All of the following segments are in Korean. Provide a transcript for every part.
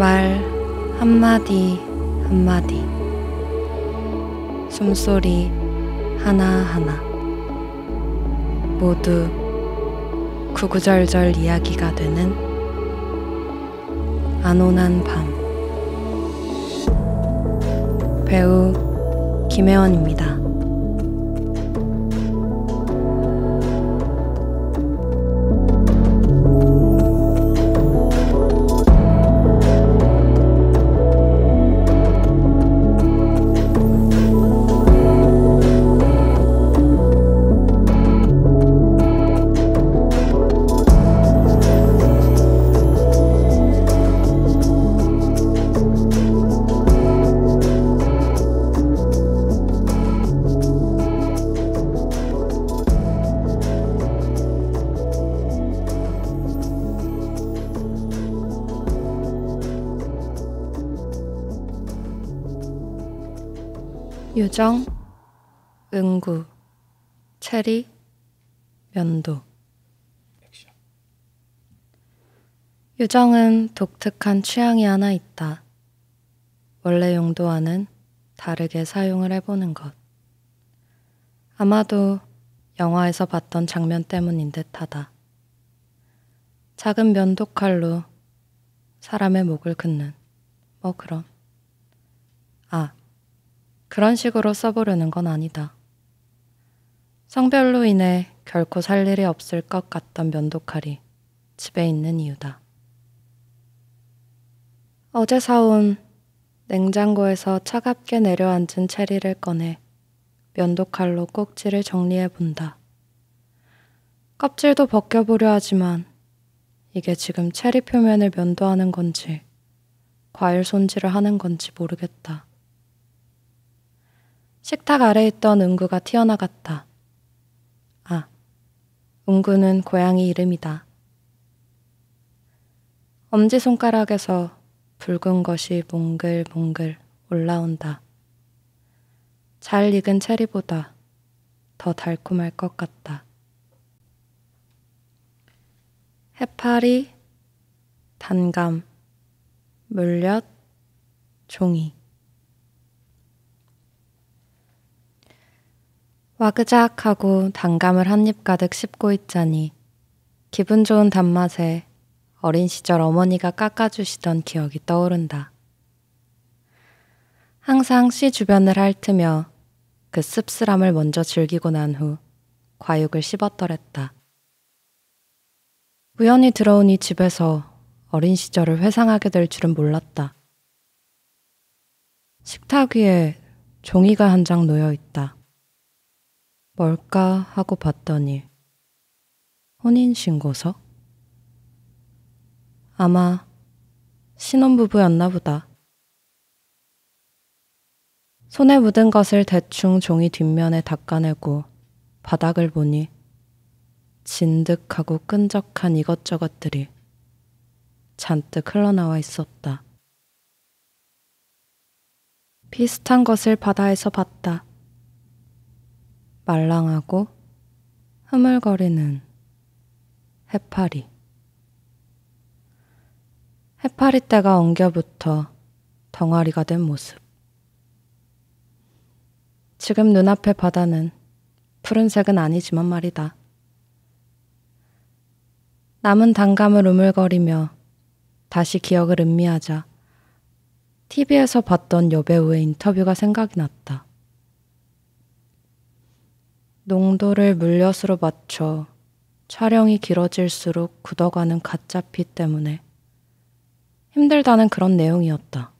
말 한마디 한마디, 숨소리 하나하나 모두 구구절절 이야기가 되는 안온한 밤. 배우 김혜원입니다. 유정, 은구, 체리, 면도. 유정은 독특한 취향이 하나 있다. 원래 용도와는 다르게 사용을 해보는 것. 아마도 영화에서 봤던 장면 때문인 듯하다. 작은 면도칼로 사람의 목을 긋는, 그럼. 그런 식으로 써보려는 건 아니다. 성별로 인해 결코 살 일이 없을 것 같던 면도칼이 집에 있는 이유다. 어제 사온 냉장고에서 차갑게 내려앉은 체리를 꺼내 면도칼로 꼭지를 정리해 본다. 껍질도 벗겨보려 하지만 이게 지금 체리 표면을 면도하는 건지 과일 손질을 하는 건지 모르겠다. 식탁 아래에 있던 은구가 튀어나갔다. 은구는 고양이 이름이다. 엄지손가락에서 붉은 것이 몽글몽글 올라온다. 잘 익은 체리보다 더 달콤할 것 같다. 해파리, 단감, 물엿, 종이. 와그작하고 단감을 한 입 가득 씹고 있자니 기분 좋은 단맛에 어린 시절 어머니가 깎아주시던 기억이 떠오른다. 항상 씨 주변을 핥으며 그 씁쓸함을 먼저 즐기고 난 후 과육을 씹었더랬다. 우연히 들어온 이 집에서 어린 시절을 회상하게 될 줄은 몰랐다. 식탁 위에 종이가 한 장 놓여 있다. 뭘까 하고 봤더니 혼인신고서? 아마 신혼부부였나 보다. 손에 묻은 것을 대충 종이 뒷면에 닦아내고 바닥을 보니 진득하고 끈적한 이것저것들이 잔뜩 흘러나와 있었다. 비슷한 것을 바다에서 봤다. 말랑하고 흐물거리는 해파리. 해파리떼가 엉겨붙어 덩어리가 된 모습. 지금 눈앞의 바다는 푸른색은 아니지만 말이다. 남은 단감을 우물거리며 다시 기억을 음미하자 TV에서 봤던 여배우의 인터뷰가 생각이 났다. 농도를 물엿으로 맞춰 촬영이 길어질수록 굳어가는 가짜피 때문에 힘들다는 그런 내용이었다.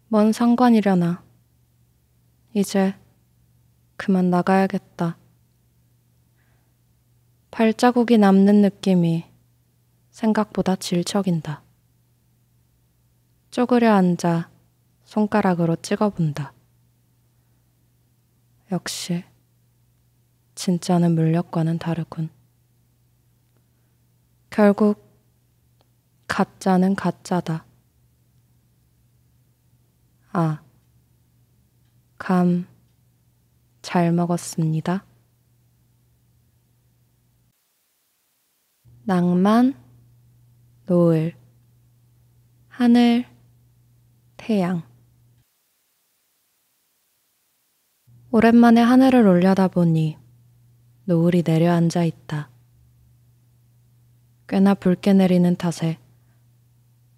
뭔 상관이려나. 이제 그만 나가야겠다. 발자국이 남는 느낌이 생각보다 질척인다. 쪼그려 앉아 손가락으로 찍어본다. 역시 진짜는 물엿과는 다르군. 결국 가짜는 가짜다. 감 잘 먹었습니다. 낭만 노을, 하늘, 태양. 오랜만에 하늘을 올려다보니 노을이 내려앉아 있다. 꽤나 붉게 내리는 탓에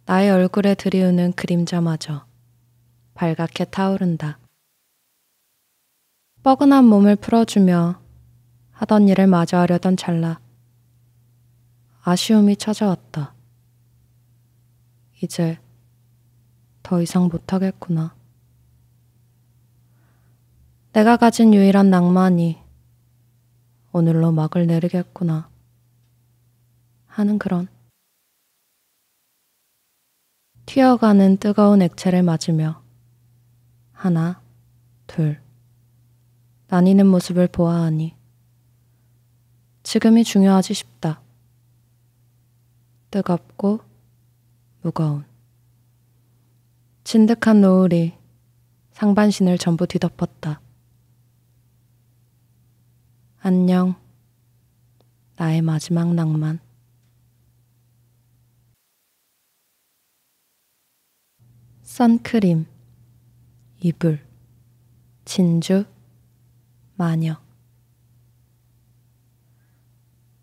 나의 얼굴에 들이우는 그림자마저 발갛게 타오른다. 뻐근한 몸을 풀어주며 하던 일을 마저 하려던 찰나 아쉬움이 찾아왔다. 이제 더 이상 못하겠구나. 내가 가진 유일한 낭만이 오늘로 막을 내리겠구나 하는 그런 튀어가는 뜨거운 액체를 맞으며 하나, 둘 나뉘는 모습을 보아하니 지금이 중요하지 싶다. 뜨겁고 무거운 진득한 노을이 상반신을 전부 뒤덮었다. 안녕, 나의 마지막 낭만. 선크림, 이불, 진주, 마녀.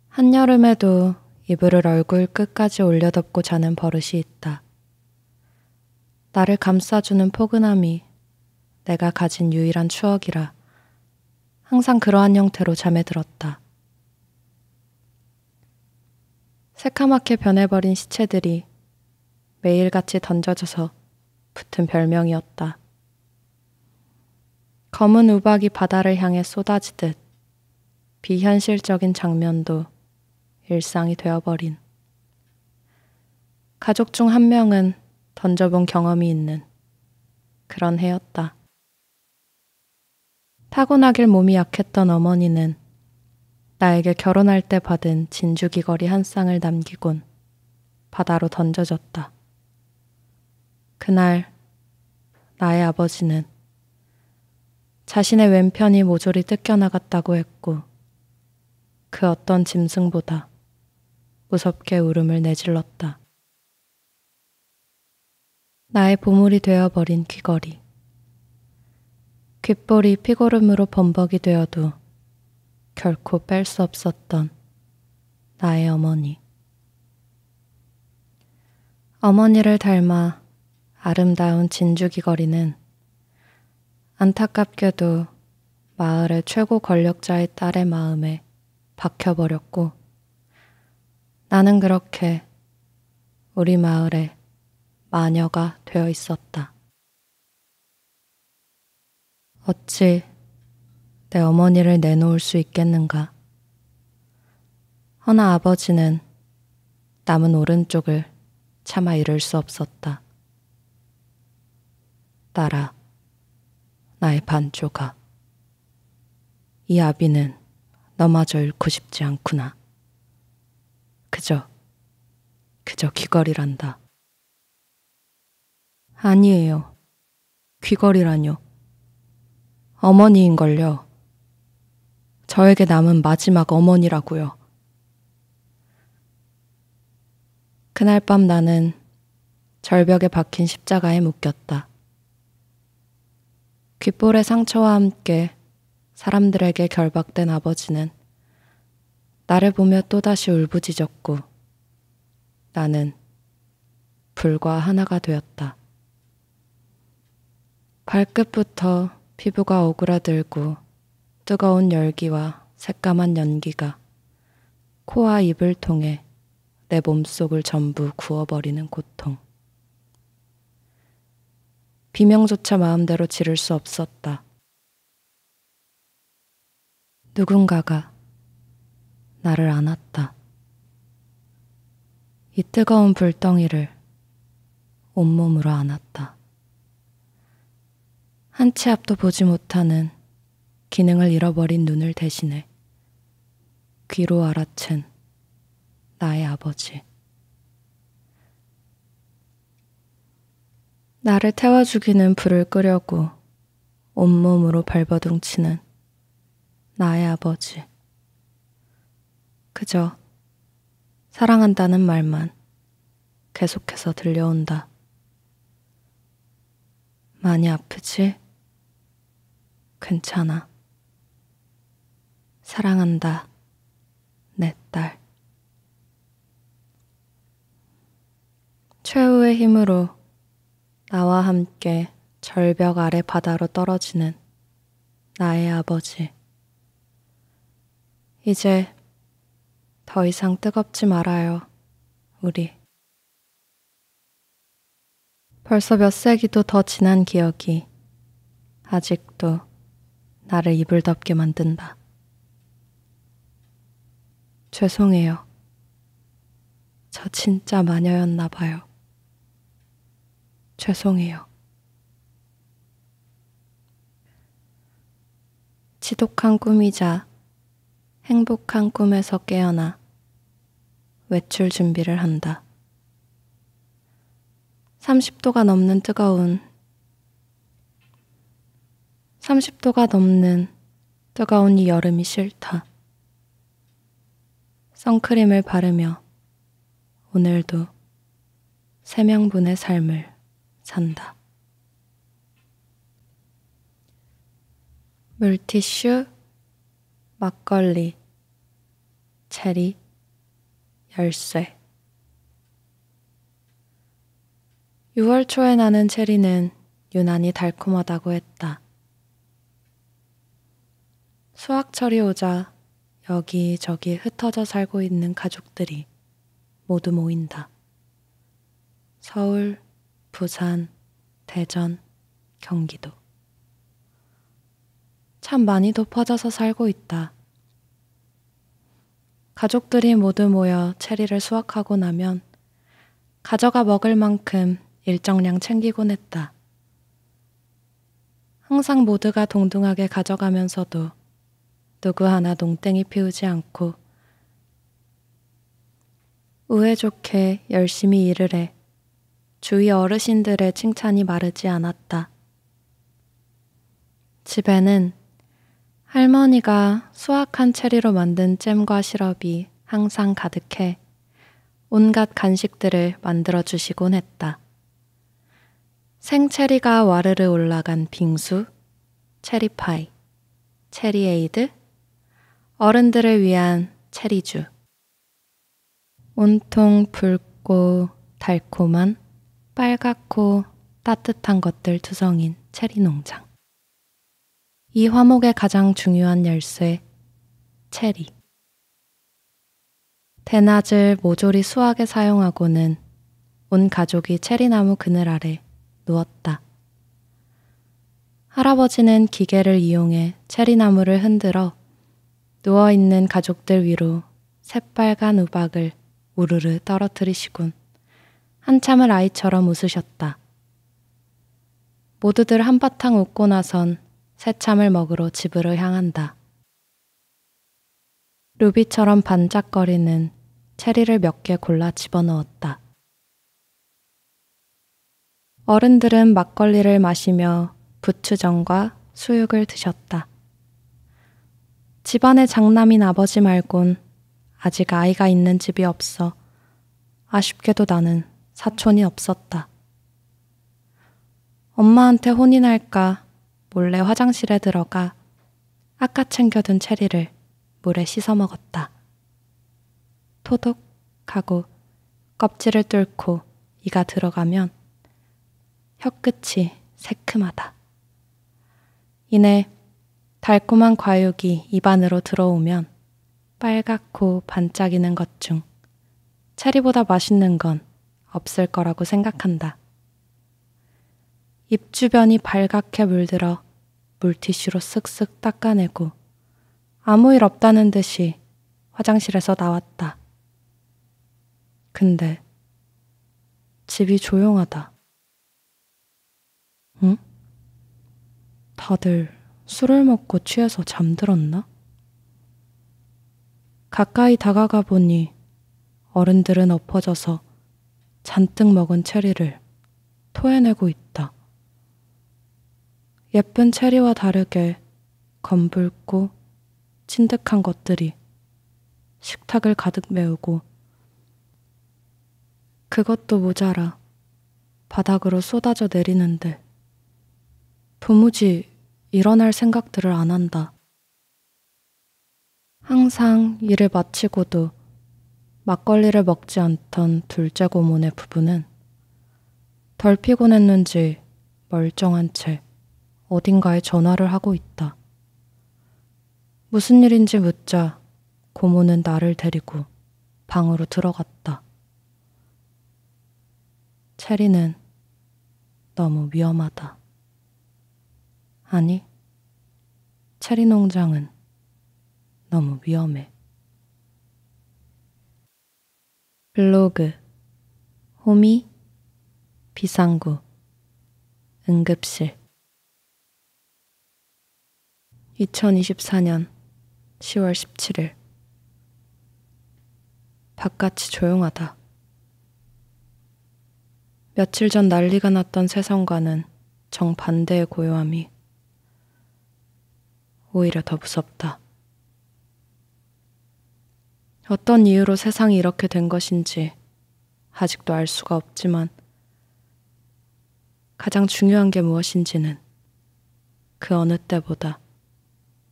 한여름에도 이불을 얼굴 끝까지 올려덮고 자는 버릇이 있다. 나를 감싸주는 포근함이 내가 가진 유일한 추억이라 항상 그러한 형태로 잠에 들었다. 새카맣게 변해버린 시체들이 매일같이 던져져서 붙은 별명이었다. 검은 우박이 바다를 향해 쏟아지듯 비현실적인 장면도 일상이 되어버린 가족 중 한 명은 던져본 경험이 있는 그런 해였다. 타고나길 몸이 약했던 어머니는 나에게 결혼할 때 받은 진주 귀걸이 한 쌍을 남기곤 바다로 던져졌다. 그날 나의 아버지는 자신의 왼편이 모조리 뜯겨나갔다고 했고 그 어떤 짐승보다 무섭게 울음을 내질렀다. 나의 보물이 되어버린 귀걸이. 귓볼이 피고름으로 범벅이 되어도 결코 뺄 수 없었던 나의 어머니. 어머니를 닮아 아름다운 진주 귀걸이는 안타깝게도 마을의 최고 권력자의 딸의 마음에 박혀버렸고 나는 그렇게 우리 마을의 마녀가 되어 있었다. 어찌 내 어머니를 내놓을 수 있겠는가. 허나 아버지는 남은 오른쪽을 차마 잃을 수 없었다. 딸아, 나의 반쪽아. 이 아비는 너마저 잃고 싶지 않구나. 그저 귀걸이란다. 아니에요. 귀걸이라뇨. 어머니인걸요. 저에게 남은 마지막 어머니라고요. 그날 밤 나는 절벽에 박힌 십자가에 묶였다. 귓볼의 상처와 함께 사람들에게 결박된 아버지는 나를 보며 또다시 울부짖었고 나는 불과 하나가 되었다. 발끝부터 피부가 오그라들고 뜨거운 열기와 새까만 연기가 코와 입을 통해 내 몸속을 전부 구워버리는 고통. 비명조차 마음대로 지를 수 없었다. 누군가가 나를 안았다. 이 뜨거운 불덩이를 온몸으로 안았다. 한 치 앞도 보지 못하는 기능을 잃어버린 눈을 대신해 귀로 알아챈 나의 아버지. 나를 태워 죽이는 불을 끄려고 온몸으로 발버둥치는 나의 아버지. 그저 사랑한다는 말만 계속해서 들려온다. 많이 아프지? 괜찮아. 사랑한다, 내 딸. 최후의 힘으로 나와 함께 절벽 아래 바다로 떨어지는 나의 아버지. 이제 더 이상 뜨겁지 말아요, 우리. 벌써 몇 세기도 더 지난 기억이 아직도 나를 이불 덮게 만든다. 죄송해요. 저 진짜 마녀였나 봐요. 죄송해요. 지독한 꿈이자 행복한 꿈에서 깨어나 외출 준비를 한다. 30도가 넘는 30도가 넘는 뜨거운 이 여름이 싫다. 선크림을 바르며 오늘도 3명분의 삶을 산다. 물티슈, 막걸리, 체리, 열쇠. 6월 초에 나는 체리는 유난히 달콤하다고 했다. 수학철이 오자 여기저기 흩어져 살고 있는 가족들이 모두 모인다. 서울, 부산, 대전, 경기도. 참 많이도 퍼져서 살고 있다. 가족들이 모두 모여 체리를 수확하고 나면 가져가 먹을 만큼 일정량 챙기곤 했다. 항상 모두가 동등하게 가져가면서도 누구 하나 농땡이 피우지 않고 우애 좋게 열심히 일을 해 주위 어르신들의 칭찬이 마르지 않았다. 집에는 할머니가 수확한 체리로 만든 잼과 시럽이 항상 가득해 온갖 간식들을 만들어 주시곤 했다. 생체리가 와르르 올라간 빙수, 체리파이, 체리에이드, 어른들을 위한 체리주. 온통 붉고 달콤한 빨갛고 따뜻한 것들 투성인 체리 농장. 이 화목의 가장 중요한 열쇠, 체리. 대낮을 모조리 수확에 사용하고는 온 가족이 체리나무 그늘 아래 누웠다. 할아버지는 기계를 이용해 체리나무를 흔들어 누워있는 가족들 위로 새빨간 우박을 우르르 떨어뜨리시곤 한참을 아이처럼 웃으셨다. 모두들 한바탕 웃고 나선 새참을 먹으러 집으로 향한다. 루비처럼 반짝거리는 체리를 몇 개 골라 집어넣었다. 어른들은 막걸리를 마시며 부추전과 수육을 드셨다. 집안의 장남인 아버지 말곤 아직 아이가 있는 집이 없어 아쉽게도 나는 사촌이 없었다. 엄마한테 혼이 날까 몰래 화장실에 들어가 아까 챙겨둔 체리를 물에 씻어 먹었다. 토독 하고 껍질을 뚫고 이가 들어가면 혀끝이 새큼하다. 이내 달콤한 과육이 입안으로 들어오면 빨갛고 반짝이는 것 중 체리보다 맛있는 건 없을 거라고 생각한다. 입 주변이 발갛게 물들어 물티슈로 쓱쓱 닦아내고 아무 일 없다는 듯이 화장실에서 나왔다. 근데 집이 조용하다. 응? 다들 술을 먹고 취해서 잠들었나? 가까이 다가가 보니 어른들은 엎어져서 잔뜩 먹은 체리를 토해내고 있다. 예쁜 체리와 다르게 검붉고 찐득한 것들이 식탁을 가득 메우고 그것도 모자라 바닥으로 쏟아져 내리는데 도무지 일어날 생각들을 안 한다. 항상 일을 마치고도 막걸리를 먹지 않던 둘째 고모네 부부는 덜 피곤했는지 멀쩡한 채 어딘가에 전화를 하고 있다. 무슨 일인지 묻자 고모는 나를 데리고 방으로 들어갔다. 체리는 너무 위험하다. 아니, 체리 농장은 너무 위험해. 블로그, 호미, 비상구, 응급실. 2024년 10월 17일. 바깥이 조용하다. 며칠 전 난리가 났던 세상과는 정반대의 고요함이 오히려 더 무섭다. 어떤 이유로 세상이 이렇게 된 것인지 아직도 알 수가 없지만 가장 중요한 게 무엇인지는 그 어느 때보다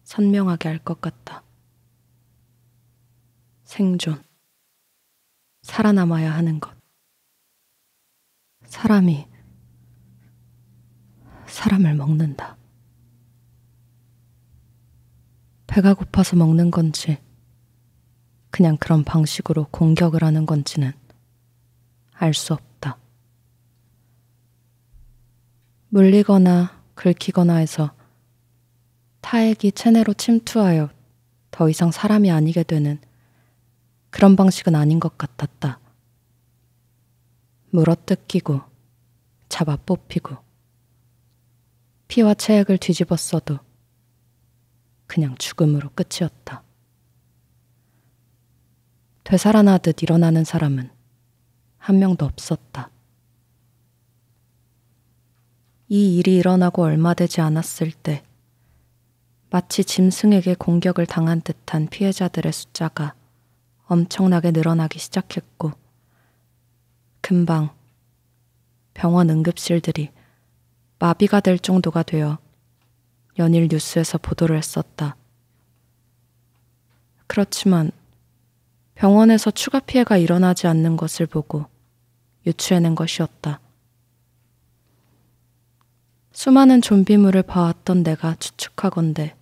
선명하게 알 것 같다. 생존. 살아남아야 하는 것. 사람이 사람을 먹는다. 배가 고파서 먹는 건지 그냥 그런 방식으로 공격을 하는 건지는 알 수 없다. 물리거나 긁히거나 해서 타액이 체내로 침투하여 더 이상 사람이 아니게 되는 그런 방식은 아닌 것 같았다. 물어뜯기고 잡아 뽑히고 피와 체액을 뒤집어 써도 그냥 죽음으로 끝이었다. 되살아나듯 일어나는 사람은 한 명도 없었다. 이 일이 일어나고 얼마 되지 않았을 때 마치 짐승에게 공격을 당한 듯한 피해자들의 숫자가 엄청나게 늘어나기 시작했고 금방 병원 응급실들이 마비가 될 정도가 되어 연일 뉴스에서 보도를 했었다. 그렇지만 병원에서 추가 피해가 일어나지 않는 것을 보고 유추해낸 것이었다. 수많은 좀비물을 봐왔던 내가 추측하건대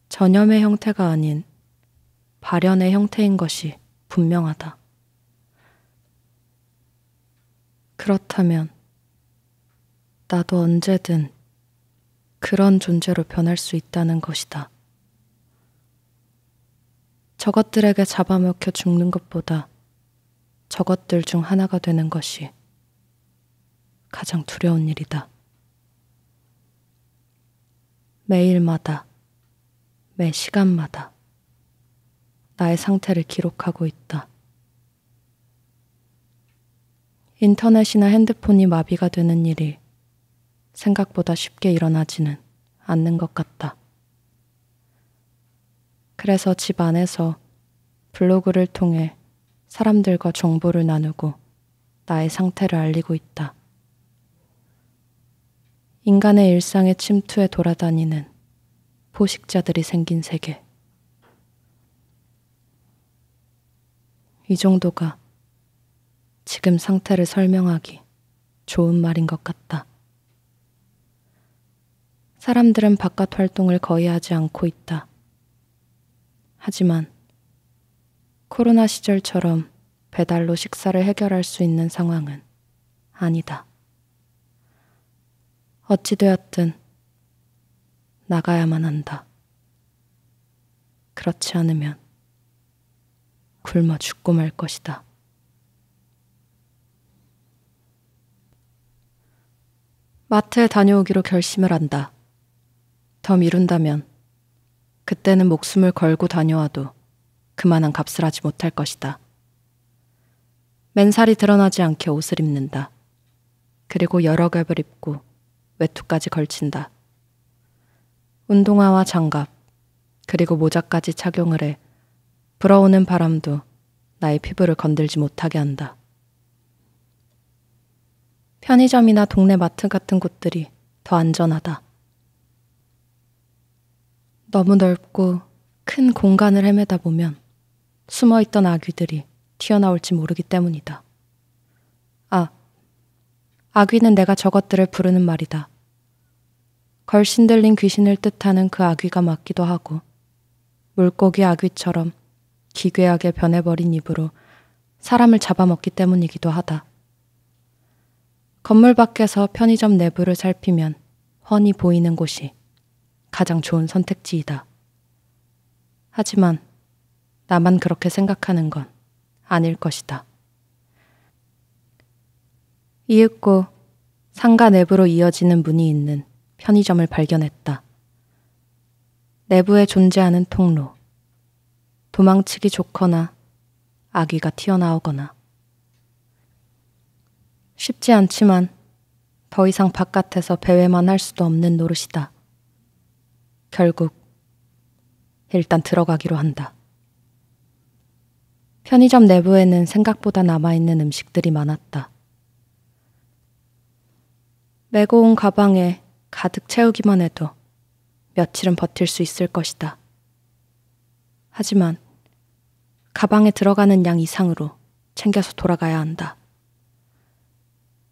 전염의 형태가 아닌 발현의 형태인 것이 분명하다. 그렇다면 나도 언제든 그런 존재로 변할 수 있다는 것이다. 저것들에게 잡아먹혀 죽는 것보다 저것들 중 하나가 되는 것이 가장 두려운 일이다. 매일마다, 매 시간마다 나의 상태를 기록하고 있다. 인터넷이나 핸드폰이 마비가 되는 일이 생각보다 쉽게 일어나지는 않는 것 같다. 그래서 집 안에서 블로그를 통해 사람들과 정보를 나누고 나의 상태를 알리고 있다. 인간의 일상에 침투해 돌아다니는 포식자들이 생긴 세계. 이 정도가 지금 상태를 설명하기 좋은 말인 것 같다. 사람들은 바깥 활동을 거의 하지 않고 있다. 하지만 코로나 시절처럼 배달로 식사를 해결할 수 있는 상황은 아니다. 어찌되었든 나가야만 한다. 그렇지 않으면 굶어 죽고 말 것이다. 마트에 다녀오기로 결심을 한다. 더 미룬다면 그때는 목숨을 걸고 다녀와도 그만한 값을 하지 못할 것이다. 맨살이 드러나지 않게 옷을 입는다. 그리고 여러 겹을 입고 외투까지 걸친다. 운동화와 장갑, 그리고 모자까지 착용을 해 불어오는 바람도 나의 피부를 건들지 못하게 한다. 편의점이나 동네 마트 같은 곳들이 더 안전하다. 너무 넓고 큰 공간을 헤매다 보면 숨어있던 아귀들이 튀어나올지 모르기 때문이다. 아, 아귀는 내가 저것들을 부르는 말이다. 걸신 들린 귀신을 뜻하는 그 아귀가 맞기도 하고 물고기 아귀처럼 기괴하게 변해버린 입으로 사람을 잡아먹기 때문이기도 하다. 건물 밖에서 편의점 내부를 살피면 훤히 보이는 곳이 가장 좋은 선택지이다. 하지만 나만 그렇게 생각하는 건 아닐 것이다. 이윽고 상가 내부로 이어지는 문이 있는 편의점을 발견했다. 내부에 존재하는 통로. 도망치기 좋거나 아귀가 튀어나오거나. 쉽지 않지만 더 이상 바깥에서 배회만 할 수도 없는 노릇이다. 결국 일단 들어가기로 한다. 편의점 내부에는 생각보다 남아있는 음식들이 많았다. 메고 온 가방에 가득 채우기만 해도 며칠은 버틸 수 있을 것이다. 하지만 가방에 들어가는 양 이상으로 챙겨서 돌아가야 한다.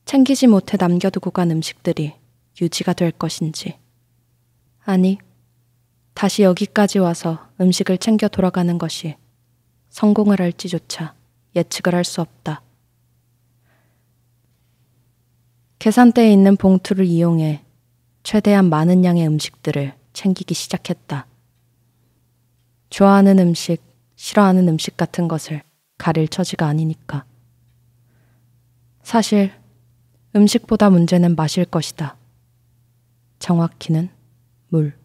챙기지 못해 남겨두고 간 음식들이 유지가 될 것인지, 아니, 다시 여기까지 와서 음식을 챙겨 돌아가는 것이 성공을 할지조차 예측을 할 수 없다. 계산대에 있는 봉투를 이용해 최대한 많은 양의 음식들을 챙기기 시작했다. 좋아하는 음식, 싫어하는 음식 같은 것을 가릴 처지가 아니니까. 사실 음식보다 문제는 마실 것이다. 정확히는 물.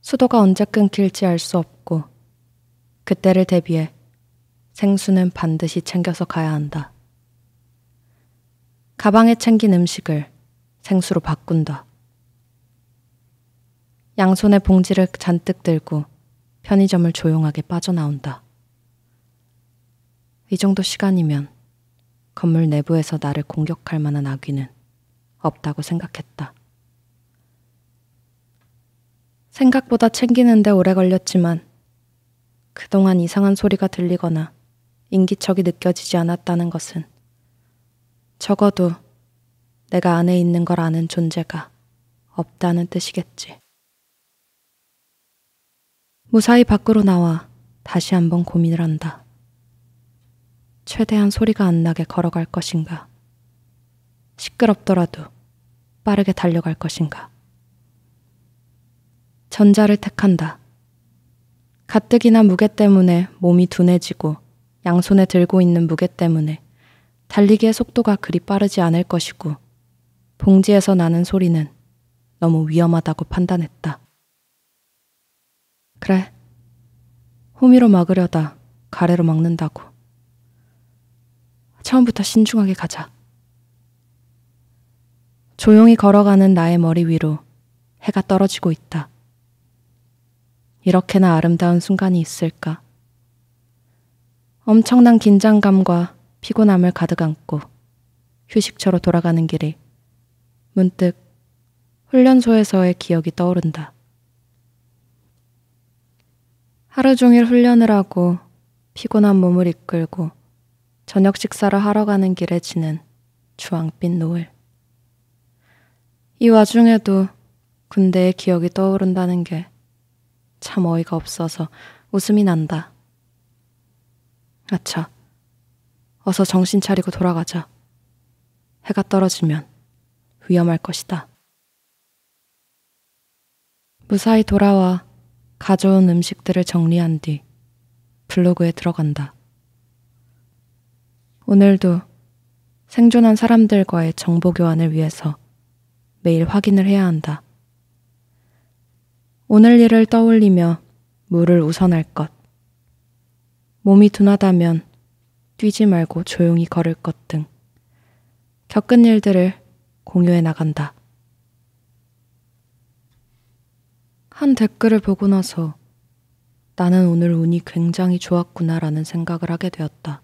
수도가 언제 끊길지 알 수 없고 그때를 대비해 생수는 반드시 챙겨서 가야 한다. 가방에 챙긴 음식을 생수로 바꾼다. 양손에 봉지를 잔뜩 들고 편의점을 조용하게 빠져나온다. 이 정도 시간이면 건물 내부에서 나를 공격할 만한 아귀는 없다고 생각했다. 생각보다 챙기는데 오래 걸렸지만 그동안 이상한 소리가 들리거나 인기척이 느껴지지 않았다는 것은 적어도 내가 안에 있는 걸 아는 존재가 없다는 뜻이겠지. 무사히 밖으로 나와 다시 한번 고민을 한다. 최대한 소리가 안 나게 걸어갈 것인가? 시끄럽더라도 빠르게 달려갈 것인가? 전자를 택한다. 가뜩이나 무게 때문에 몸이 둔해지고 양손에 들고 있는 무게 때문에 달리기의 속도가 그리 빠르지 않을 것이고 봉지에서 나는 소리는 너무 위험하다고 판단했다. 그래, 호미로 막으려다 가래로 막는다고. 처음부터 신중하게 가자. 조용히 걸어가는 나의 머리 위로 해가 떨어지고 있다. 이렇게나 아름다운 순간이 있을까? 엄청난 긴장감과 피곤함을 가득 안고 휴식처로 돌아가는 길이 문득 훈련소에서의 기억이 떠오른다. 하루 종일 훈련을 하고 피곤한 몸을 이끌고 저녁 식사를 하러 가는 길에 지는 주황빛 노을. 이 와중에도 군대의 기억이 떠오른다는 게 참 어이가 없어서 웃음이 난다. 아차, 어서 정신 차리고 돌아가자. 해가 떨어지면 위험할 것이다. 무사히 돌아와 가져온 음식들을 정리한 뒤 블로그에 들어간다. 오늘도 생존한 사람들과의 정보 교환을 위해서 매일 확인을 해야 한다. 오늘 일을 떠올리며 물을 우선할 것. 몸이 둔하다면 뛰지 말고 조용히 걸을 것 등 겪은 일들을 공유해 나간다. 한 댓글을 보고 나서 나는 오늘 운이 굉장히 좋았구나라는 생각을 하게 되었다.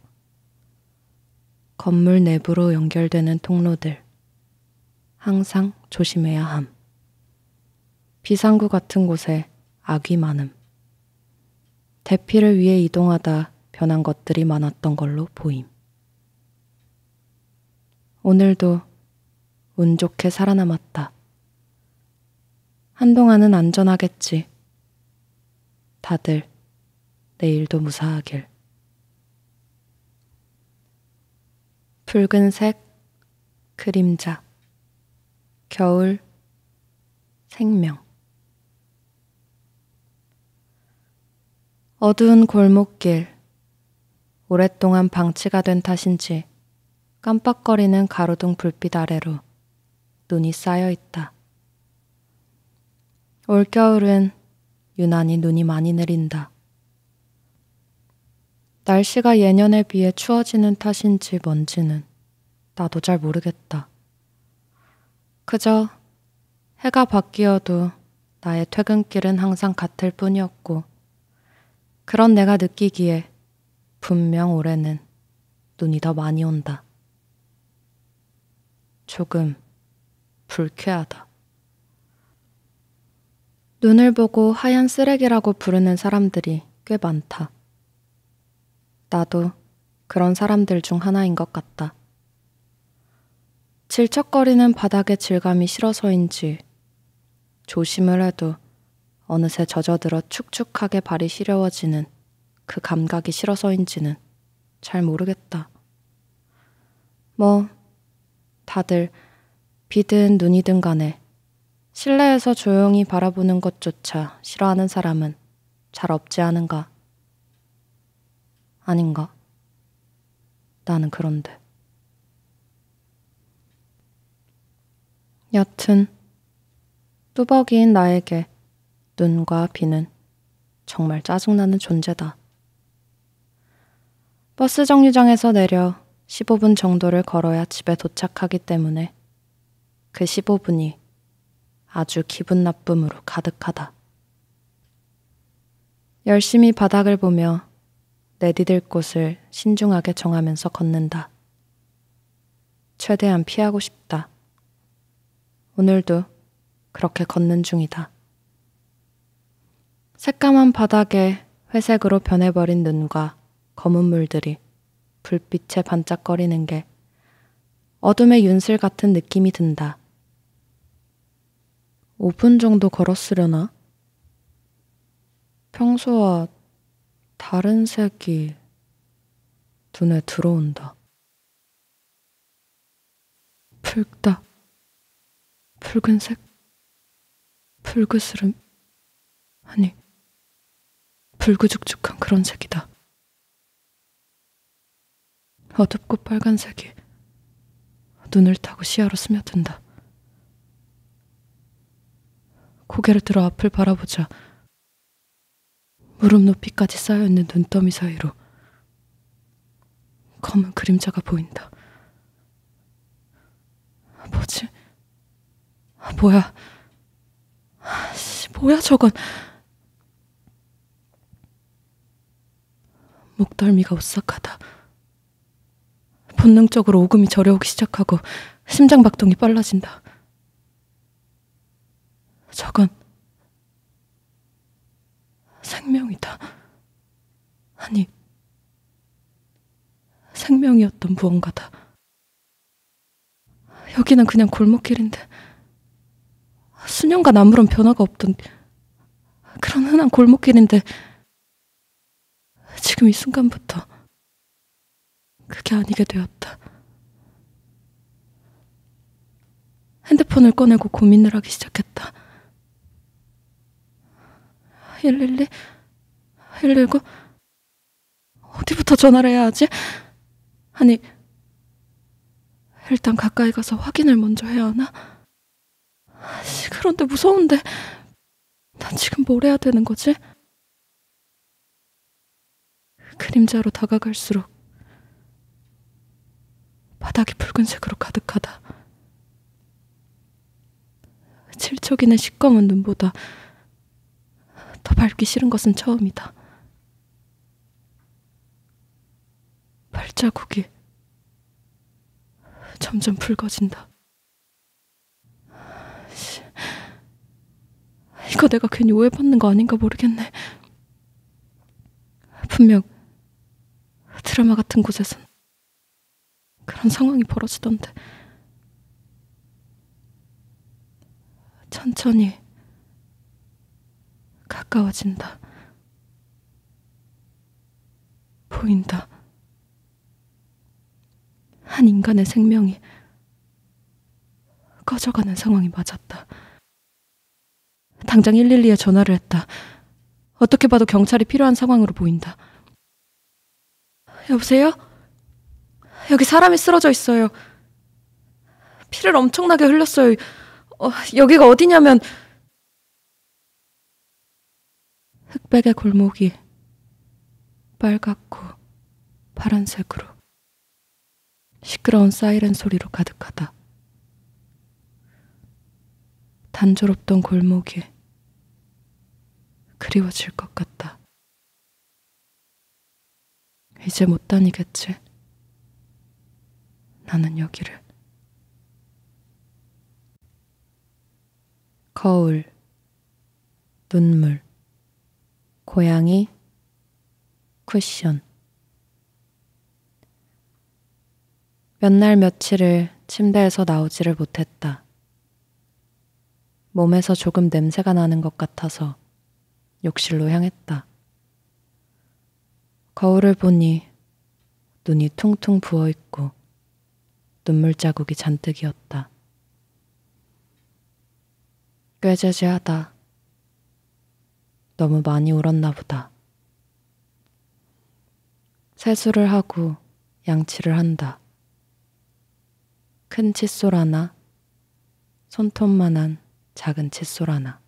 건물 내부로 연결되는 통로들. 항상 조심해야 함. 비상구 같은 곳에 악이 많음. 대피를 위해 이동하다 변한 것들이 많았던 걸로 보임. 오늘도 운 좋게 살아남았다. 한동안은 안전하겠지. 다들 내일도 무사하길. 붉은색, 그림자, 겨울, 생명. 어두운 골목길, 오랫동안 방치가 된 탓인지 깜빡거리는 가로등 불빛 아래로 눈이 쌓여 있다. 올겨울은 유난히 눈이 많이 내린다. 날씨가 예년에 비해 추워지는 탓인지 뭔지는 나도 잘 모르겠다. 그저 해가 바뀌어도 나의 퇴근길은 항상 같을 뿐이었고, 그런 내가 느끼기에 분명 올해는 눈이 더 많이 온다. 조금 불쾌하다. 눈을 보고 하얀 쓰레기라고 부르는 사람들이 꽤 많다. 나도 그런 사람들 중 하나인 것 같다. 질척거리는 바닥의 질감이 싫어서인지 조심을 해도 어느새 젖어들어 축축하게 발이 시려워지는 그 감각이 싫어서인지는 잘 모르겠다. 다들 비든 눈이든 간에 실내에서 조용히 바라보는 것조차 싫어하는 사람은 잘 없지 않은가? 아닌가? 나는 그런데. 여튼 뚜벅이인 나에게 눈과 비는 정말 짜증나는 존재다. 버스 정류장에서 내려 15분 정도를 걸어야 집에 도착하기 때문에 그 15분이 아주 기분 나쁨으로 가득하다. 열심히 바닥을 보며 내디딜 곳을 신중하게 정하면서 걷는다. 최대한 피하고 싶다. 오늘도 그렇게 걷는 중이다. 새까만 바닥에 회색으로 변해버린 눈과 검은 물들이 불빛에 반짝거리는 게 어둠의 윤슬 같은 느낌이 든다. 5분 정도 걸었으려나? 평소와 다른 색이 눈에 들어온다. 붉다. 붉은색? 붉으스름? 아니, 붉으죽죽한 그런 색이다. 어둡고 빨간색이 눈을 타고 시야로 스며든다. 고개를 들어 앞을 바라보자 무릎 높이까지 쌓여있는 눈더미 사이로 검은 그림자가 보인다. 뭐지? 뭐야? 뭐야 저건? 목덜미가 오싹하다. 본능적으로 오금이 저려오기 시작하고 심장박동이 빨라진다. 저건 생명이다. 아니, 생명이었던 무언가다. 여기는 그냥 골목길인데 수년간 아무런 변화가 없던 그런 흔한 골목길인데 지금 이 순간부터 그게 아니게 되었다. 핸드폰을 꺼내고 고민을 하기 시작했다. 112? 119? 어디부터 전화를 해야 하지? 아니, 일단 가까이 가서 확인을 먼저 해야 하나? 그런데 무서운데 난 지금 뭘 해야 되는 거지? 그림자로 다가갈수록 바닥이 붉은색으로 가득하다. 질척이는 시꺼먼 눈보다 더 밟기 싫은 것은 처음이다. 발자국이 점점 붉어진다. 이거 내가 괜히 오해받는 거 아닌가 모르겠네. 분명 드라마 같은 곳에선 그런 상황이 벌어지던데. 천천히 가까워진다. 보인다. 한 인간의 생명이 꺼져가는 상황이 맞았다. 당장 112에 전화를 했다. 어떻게 봐도 경찰이 필요한 상황으로 보인다. 여보세요? 여기 사람이 쓰러져 있어요. 피를 엄청나게 흘렸어요. 여기가 어디냐면... 흑백의 골목이 빨갛고 파란색으로 시끄러운 사이렌 소리로 가득하다. 단조롭던 골목이 그리워질 것 같다. 이제 못 다니겠지. 나는 여기를. 거울, 눈물, 고양이, 쿠션. 몇 날 며칠을 침대에서 나오지를 못했다. 몸에서 조금 냄새가 나는 것 같아서 욕실로 향했다. 거울을 보니 눈이 퉁퉁 부어있고 눈물 자국이 잔뜩이었다. 꾀죄죄하다. 너무 많이 울었나 보다. 세수를 하고 양치를 한다. 큰 칫솔 하나, 손톱만한 작은 칫솔 하나.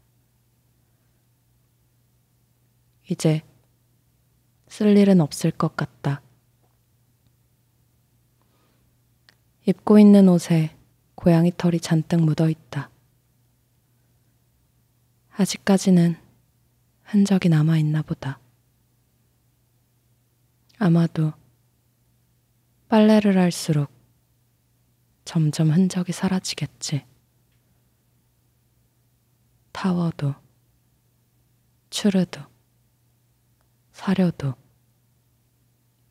이제 쓸 일은 없을 것 같다. 입고 있는 옷에 고양이 털이 잔뜩 묻어있다. 아직까지는 흔적이 남아있나 보다. 아마도 빨래를 할수록 점점 흔적이 사라지겠지. 타워도, 추르도, 사료도,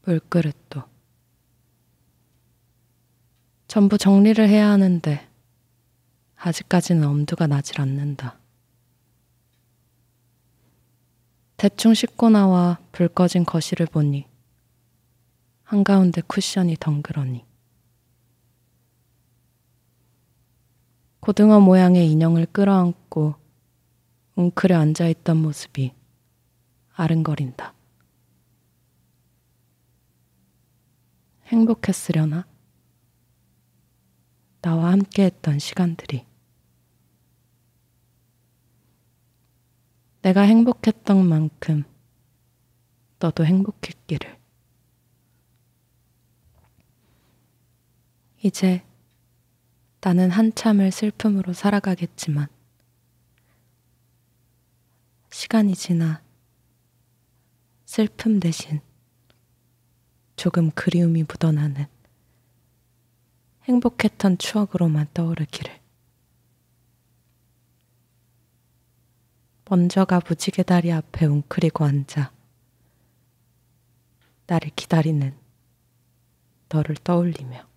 물그릇도. 전부 정리를 해야 하는데 아직까지는 엄두가 나질 않는다. 대충 씻고 나와 불 꺼진 거실을 보니 한가운데 쿠션이 덩그러니 고등어 모양의 인형을 끌어안고 웅크려 앉아있던 모습이 아른거린다. 행복했으려나? 나와 함께했던 시간들이. 내가 행복했던 만큼 너도 행복했기를. 이제 나는 한참을 슬픔으로 살아가겠지만 시간이 지나 슬픔 대신 조금 그리움이 묻어나는 행복했던 추억으로만 떠오르기를. 먼저가 무지개 다리 앞에 웅크리고 앉아 나를 기다리는 너를 떠올리며.